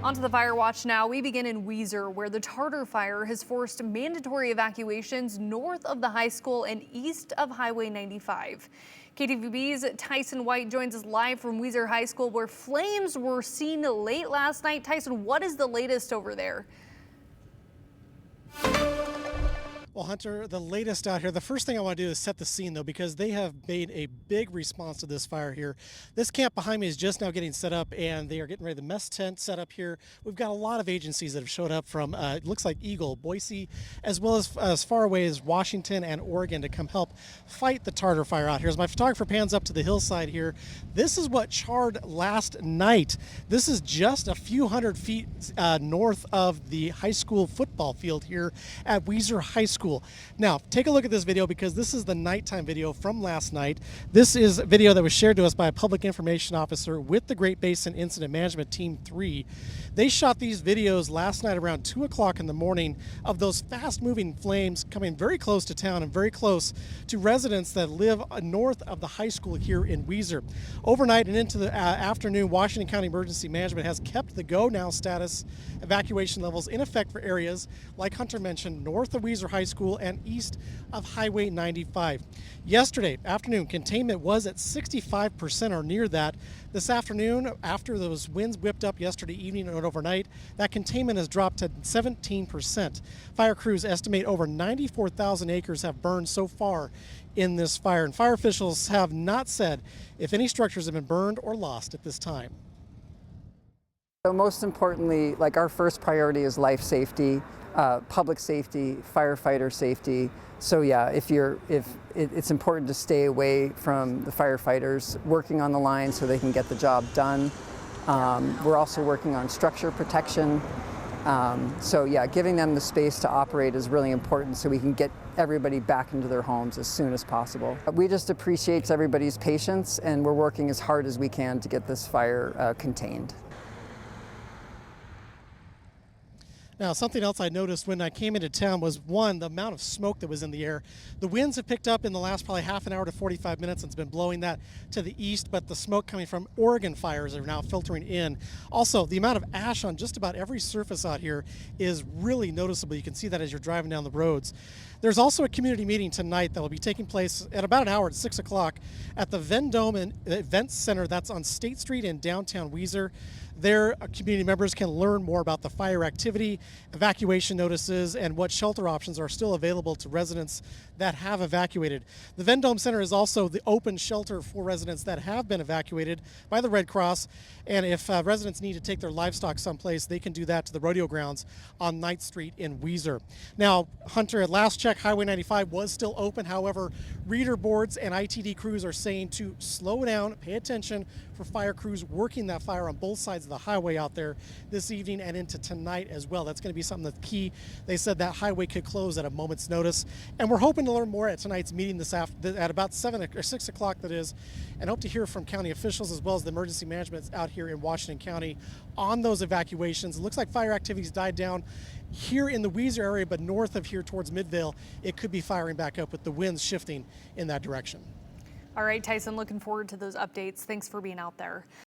On to the fire watch now. We begin in Weiser, where the Tartar Fire has forced mandatory evacuations north of the high school and east of Highway 95. KTVB's Tyson White joins us live from Weiser High School, where flames were seen late last night. Tyson, what is the latest over there? Well, Hunter, the latest out here, the first thing I want to do is set the scene, though, because they have made a big response to this fire here. This camp behind me is just now getting set up, and they are getting ready. The mess tent set up here. We've got a lot of agencies that have showed up from, it looks like Eagle, Boise, as well as far away as Washington and Oregon to come help fight the Tartar Fire out here. As my photographer pans up to the hillside here, this is what charred last night. This is just a few hundred feet north of the high school football field here at Weiser High School. Now, take a look at this video because this is the nighttime video from last night. This is a video that was shared to us by a public information officer with the Great Basin Incident Management Team 3. They shot these videos last night around 2 o'clock in the morning of those fast-moving flames coming very close to town and very close to residents that live north of the high school here in Weiser. Overnight and into the afternoon, Washington County Emergency Management has kept the go now status evacuation levels in effect for areas like Hunter mentioned, north of Weiser High School and east of Highway 95. Yesterday afternoon, containment was at 65% or near that. This afternoon, after those winds whipped up yesterday evening and overnight, that containment has dropped to 17%. Fire crews estimate over 94,000 acres have burned so far in this fire, and fire officials have not said if any structures have been burned or lost at this time. So most importantly, like our first priority is life safety, public safety, firefighter safety. So yeah, it's important to stay away from the firefighters working on the line so they can get the job done. We're also working on structure protection. So yeah, giving them the space to operate is really important so we can get everybody back into their homes as soon as possible. We just appreciate everybody's patience, and we're working as hard as we can to get this fire contained. Now, something else I noticed when I came into town was, one, the amount of smoke that was in the air. The winds have picked up in the last probably half an hour to 45 minutes and it's been blowing that to the east, but the smoke coming from Oregon fires are now filtering in. Also, the amount of ash on just about every surface out here is really noticeable. You can see that as you're driving down the roads. There's also a community meeting tonight that will be taking place at about an hour at 6 o'clock at the Vendome and Events Center that's on State Street in downtown Weiser. Their community members can learn more about the fire activity, evacuation notices, and what shelter options are still available to residents that have evacuated. The Vendome Center is also the open shelter for residents that have been evacuated by the Red Cross, and if residents need to take their livestock someplace, they can do that to the rodeo grounds on 9th Street in Weiser. Now, Hunter, at last check, Highway 95 was still open. However, reader boards and ITD crews are saying to slow down, pay attention for fire crews working that fire on both sides of the highway out there this evening and into tonight as well. That's going to be something that's key. They said that highway could close at a moment's notice, and we're hoping to learn more at tonight's meeting at about 7 or 6 o'clock, that is, and hope to hear from county officials as well as the emergency management out here in Washington County on those evacuations. It looks like fire activities died down here in the Weiser area, but north of here towards Midvale, it could be firing back up with the winds shifting in that direction. All right, Tyson, looking forward to those updates. Thanks for being out there.